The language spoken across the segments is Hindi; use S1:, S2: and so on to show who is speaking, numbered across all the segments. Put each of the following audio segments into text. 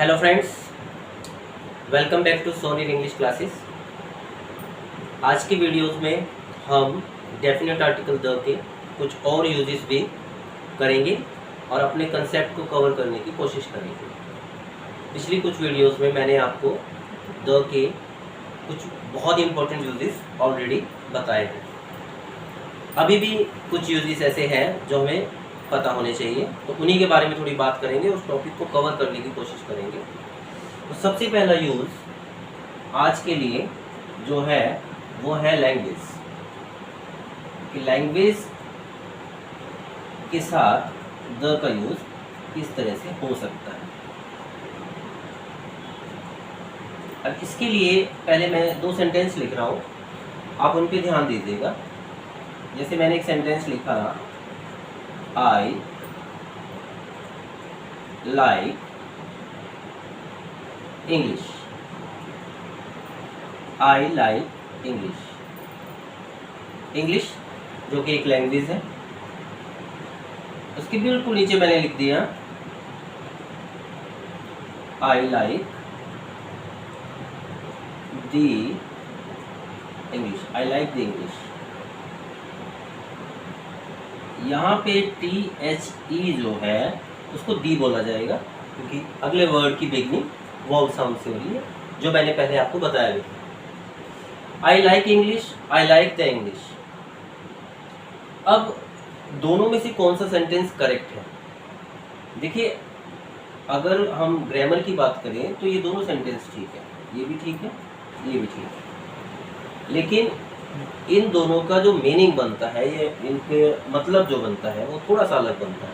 S1: Hello friends, welcome back to Soni English classes. आज की वीडियोस में हम डेफिनेट आर्टिकल द के कुछ और यूजेस भी करेंगे और अपने कंसेप्ट को कवर करने की कोशिश करेंगे। पिछली कुछ वीडियोस में मैंने आपको द के कुछ बहुत इंपॉर्टेंट यूजेस ऑलरेडी बताए हैं। अभी भी कुछ यूजेस ऐसे हैं जो हमें पता होने चाहिए, तो उन्हीं के बारे में थोड़ी बात करेंगे, उस टॉपिक को कवर करने की कोशिश करेंगे। तो सबसे पहला यूज़ आज के लिए जो है वो है लैंग्वेज। कि लैंग्वेज के साथ द का यूज़ किस तरह से हो सकता है। अब इसके लिए पहले मैं दो सेंटेंस लिख रहा हूँ, आप उन पर ध्यान दीजिएगा। जैसे मैंने एक सेंटेंस लिखा, I like English. I like English. English जो कि एक लैंग्वेज है, उसके बिल्कुल नीचे मैंने लिख दिया I like the English. I like the English. यहाँ पे THE जो है उसको दी बोला जाएगा, क्योंकि अगले वर्ड की बिगनिंग वॉवल साउंड से हो रही है, जो मैंने पहले आपको बताया भी था। I like English, I like the English. अब दोनों में से कौन सा सेंटेंस करेक्ट है? देखिए, अगर हम ग्रामर की बात करें तो ये दोनों सेंटेंस ठीक है, ये भी ठीक है, ये भी ठीक है। लेकिन इन दोनों का जो मीनिंग बनता है, ये इनके मतलब जो बनता है वो थोड़ा सा अलग बनता है।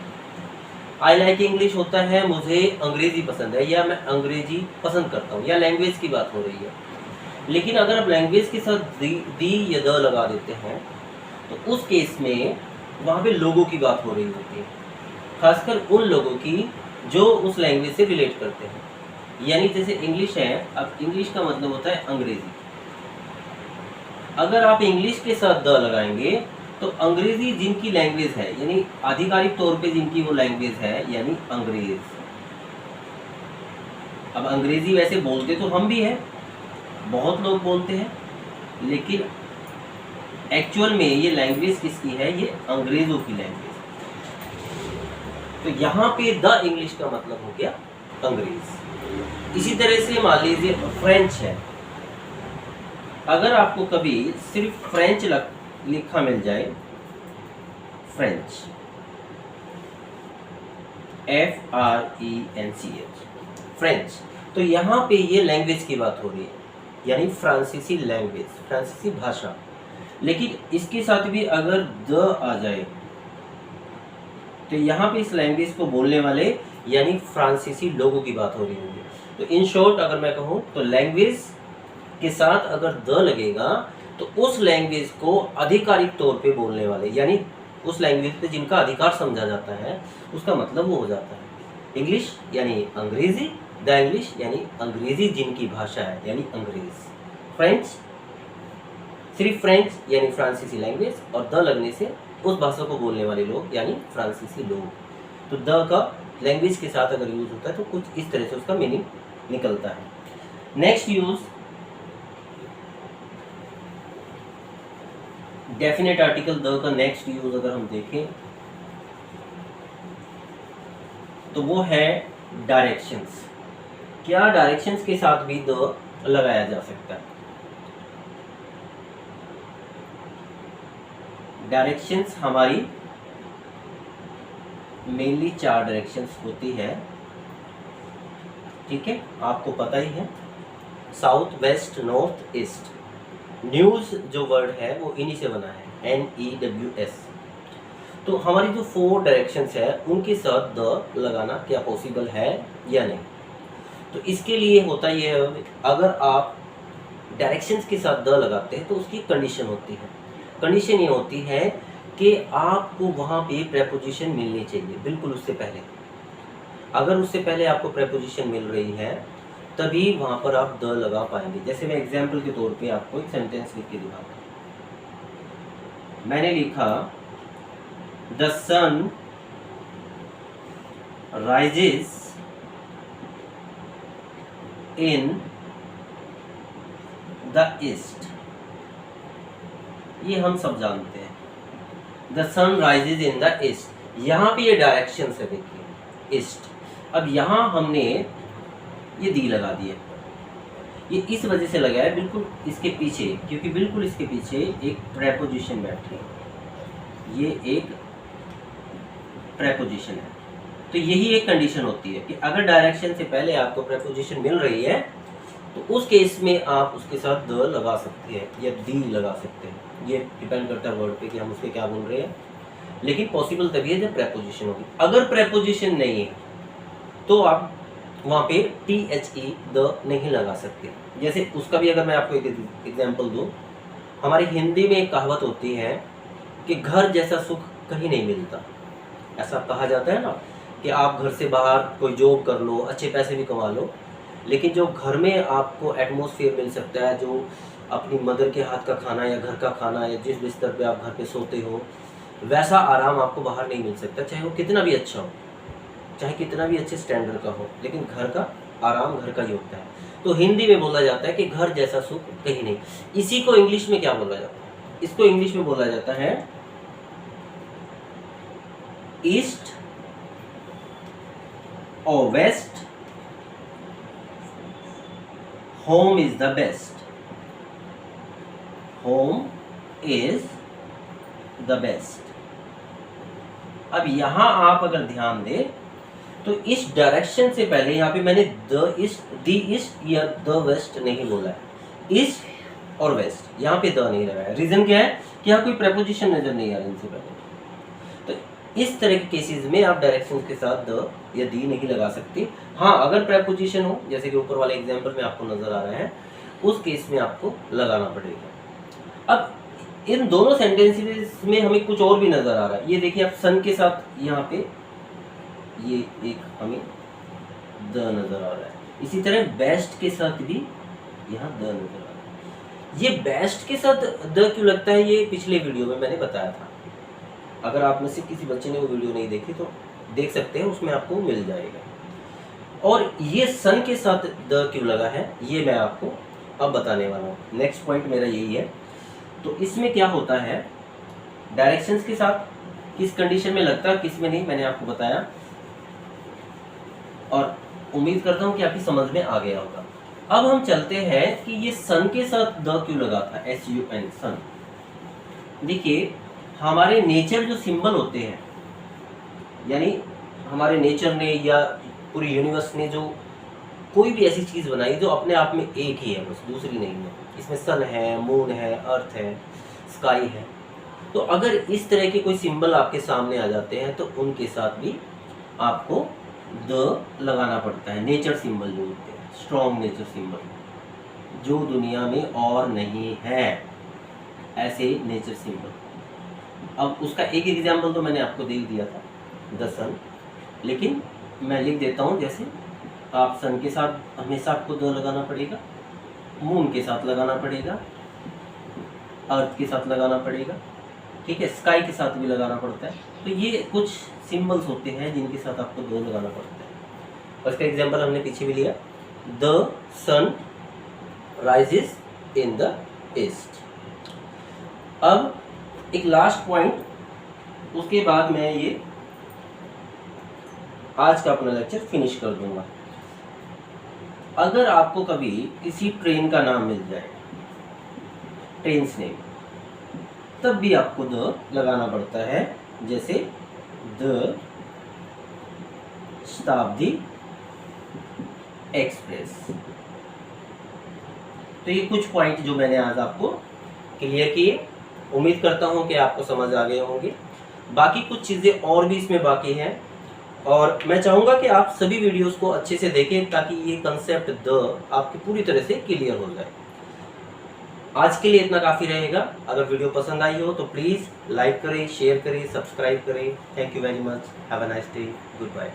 S1: आई लाइक इंग्लिश होता है मुझे अंग्रेजी पसंद है, या मैं अंग्रेजी पसंद करता हूँ, या लैंग्वेज की बात हो रही है। लेकिन अगर आप लैंग्वेज के साथ दी या द लगा देते हैं तो उस केस में वहाँ पे लोगों की बात हो रही होती है, खासकर उन लोगों की जो उस लैंग्वेज से रिलेट करते हैं। यानी जैसे इंग्लिश है, अब इंग्लिश का मतलब होता है अंग्रेजी। अगर आप इंग्लिश के साथ द लगाएंगे तो अंग्रेजी जिनकी लैंग्वेज है, यानी आधिकारिक तौर पे जिनकी वो लैंग्वेज है, यानी अंग्रेज। अब अंग्रेजी वैसे बोलते तो हम भी हैं, बहुत लोग बोलते हैं, लेकिन एक्चुअल में ये लैंग्वेज किसकी है? ये अंग्रेजों की लैंग्वेज। तो यहाँ पे द इंग्लिश का मतलब हो गया अंग्रेज। इसी तरह से मान लीजिए फ्रेंच है। अगर आपको कभी सिर्फ फ्रेंच लिखा मिल जाए, फ्रेंच, FRENCH, फ्रेंच, तो यहाँ पे ये लैंग्वेज की बात हो रही है, यानी फ्रांसीसी लैंग्वेज, फ्रांसीसी भाषा। लेकिन इसके साथ भी अगर द आ जाए तो यहाँ पे इस लैंग्वेज को बोलने वाले यानी फ्रांसीसी लोगों की बात हो रही होगी। तो इन शॉर्ट अगर मैं कहूँ तो लैंग्वेज के साथ अगर द लगेगा तो उस लैंग्वेज को आधिकारिक तौर पे बोलने वाले, यानी उस लैंग्वेज पे जिनका अधिकार समझा जाता है, उसका मतलब वो हो जाता है इंग्लिश यानी अंग्रेजी, द इंग्लिश यानी अंग्रेजी जिनकी भाषा है, यानी अंग्रेज। फ्रेंच, सिर्फ फ्रेंच यानी फ्रांसीसी लैंग्वेज, और द लगने से उस भाषा को बोलने वाले लोग यानी फ्रांसीसी लोग। तो द का लैंग्वेज के साथ अगर यूज होता है तो कुछ इस तरह से उसका मीनिंग निकलता है। Next use, definite article the का नेक्स्ट यूज अगर हम देखें तो वो है डायरेक्शंस। क्या डायरेक्शंस के साथ भी द लगाया जा सकता है? डायरेक्शंस हमारी मेनली 4 डायरेक्शंस होती है, ठीक है, आपको पता ही है, south, west, north, east. News जो वर्ड है वो इन्हीं से बना है, NEWS। तो हमारी जो 4 डायरेक्शंस है उनके साथ द लगाना क्या पॉसिबल है या नहीं? तो इसके लिए होता ये है, अगर आप डायरेक्शंस के साथ द लगाते हैं तो उसकी कंडीशन होती है। कंडीशन ये होती है कि आपको वहाँ पे प्रेपोजिशन मिलनी चाहिए बिल्कुल उससे पहले। अगर उससे पहले आपको प्रेपोजिशन मिल रही है तभी वहाँ पर आप द लगा पाएंगे। जैसे मैं एग्जाम्पल के तौर पे आपको एक सेंटेंस लिख के दिखाता हूँ। मैंने लिखा the sun rises in the east, ये हम सब जानते हैं। The sun rises in the east, यहाँ पे ये डायरेक्शन है, देखिए ईस्ट। अब यहाँ हमने ये दी लगा दिया, ये इस वजह से लगा है बिल्कुल इसके पीछे, क्योंकि बिल्कुल इसके पीछे एक प्रेपोजिशन बैठी है, ये एक प्रेपोजिशन है। तो यही एक कंडीशन होती है कि अगर डायरेक्शन से पहले आपको प्रेपोजिशन मिल रही है तो उस केस में आप उसके साथ द लगा सकते हैं या दी लगा सकते हैं। ये डिपेंड करता है वर्ड पे कि हम उसके क्या बोल रहे हैं, लेकिन पॉसिबल तभी है जब प्रेपोजिशन होगी। अगर प्रेपोजिशन नहीं है तो आप वहाँ पे THE द नहीं लगा सकते। जैसे उसका भी अगर मैं आपको एक एग्जाम्पल दूँ, हमारी हिंदी में एक कहावत होती है कि घर जैसा सुख कहीं नहीं मिलता। ऐसा कहा जाता है ना कि आप घर से बाहर कोई जॉब कर लो, अच्छे पैसे भी कमा लो, लेकिन जो घर में आपको एटमॉस्फेयर मिल सकता है, जो अपनी मदर के हाथ का खाना या घर का खाना या जिस बिस्तर पे आप घर पे सोते हो, वैसा आराम आपको बाहर नहीं मिल सकता, चाहे वो कितना भी अच्छा हो, चाहे कितना भी अच्छे स्टैंडर्ड का हो, लेकिन घर का आराम घर का ही होता है। तो हिंदी में बोला जाता है कि घर जैसा सुख कहीं नहीं। इसी को इंग्लिश में क्या बोला जाता है? इसको इंग्लिश में बोला जाता है ईस्ट और west, home is the best, home is the best. अब यहां आप अगर ध्यान दें तो इस डायरेक्शन से पहले यहाँ पे मैंने द ईस्ट या द वेस्ट नहीं बोला है, ईस्ट और वेस्ट, यहाँ पे द नहीं लगाया। रीजन क्या है कि यहाँ कोई प्रेपोजिशन नजर नहीं आ रहा इनसे पहले। तो इस तरह के केसेस में आप डायरेक्शन के साथ द या दी नहीं लगा सकते। हाँ, अगर प्रेपोजिशन हो, जैसे कि ऊपर वाले एग्जाम्पल में आपको नजर आ रहा है, उस केस में आपको लगाना पड़ेगा। अब इन दोनों सेंटेंसेस में हमें कुछ और भी नजर आ रहा है। ये देखिए, आप सन के साथ यहाँ पे ये एक हमें द नजर आ रहा है, इसी तरह बेस्ट के साथ भी यहाँ द नजर आ रहा है। ये बेस्ट के साथ द क्यों लगता है, ये पिछले वीडियो में मैंने बताया था। अगर आप में से किसी बच्चे ने वो वीडियो नहीं देखी तो देख सकते हैं, उसमें आपको मिल जाएगा। और ये सन के साथ द क्यों लगा है, ये मैं आपको अब बताने वाला हूँ। नेक्स्ट पॉइंट मेरा यही है। तो इसमें क्या होता है, डायरेक्शंस के साथ किस कंडीशन में लगता है, किस में नहीं, मैंने आपको बताया, और उम्मीद करता हूँ कि आपकी समझ में आ गया होगा। अब हम चलते हैं कि ये सन के साथ द क्यों लगा था, SUN, सन। देखिए, हमारे नेचर जो सिंबल होते हैं, यानी हमारे नेचर ने या पूरी यूनिवर्स ने जो कोई भी ऐसी चीज़ बनाई जो अपने आप में एक ही है, बस दूसरी नहीं है, इसमें सन है, मून है, अर्थ है, स्काई है। तो अगर इस तरह के कोई सिंबल आपके सामने आ जाते हैं तो उनके साथ भी आपको द लगाना पड़ता है। नेचर सिंबल जो होते हैं, स्ट्रॉन्ग नेचर सिंबल जो दुनिया में और नहीं है, ऐसे नेचर सिंबल। अब उसका एक एग्जाम्पल तो मैंने आपको दे दिया था, द सन, लेकिन मैं लिख देता हूँ। जैसे आप सन के साथ हमेशा आपको द लगाना पड़ेगा, मून के साथ लगाना पड़ेगा, अर्थ के साथ लगाना पड़ेगा, ठीक है, स्काई के साथ भी लगाना पड़ता है। तो ये कुछ सिंबल्स होते हैं जिनके साथ आपको दो लगाना पड़ता है। और इसका एग्जांपल हमने पीछे भी लिया, the sun rises in the east. अब एक लास्ट पॉइंट, उसके बाद मैं ये आज का अपना लेक्चर फिनिश कर दूंगा। अगर आपको कभी किसी ट्रेन का नाम मिल जाए, ट्रेन्स नेम, तब भी आपको द लगाना पड़ता है। जैसे द शताब्दी एक्सप्रेस। तो ये कुछ पॉइंट जो मैंने आज आपको क्लियर किए, उम्मीद करता हूं कि आपको समझ आ गए होंगे। बाकी कुछ चीज़ें और भी इसमें बाकी हैं, और मैं चाहूँगा कि आप सभी वीडियोस को अच्छे से देखें ताकि ये कंसेप्ट द आपकी पूरी तरह से क्लियर हो जाए। आज के लिए इतना काफ़ी रहेगा। अगर वीडियो पसंद आई हो तो प्लीज़ लाइक करें, शेयर करें, सब्सक्राइब करें। Thank you very much. Have a nice day. Good bye.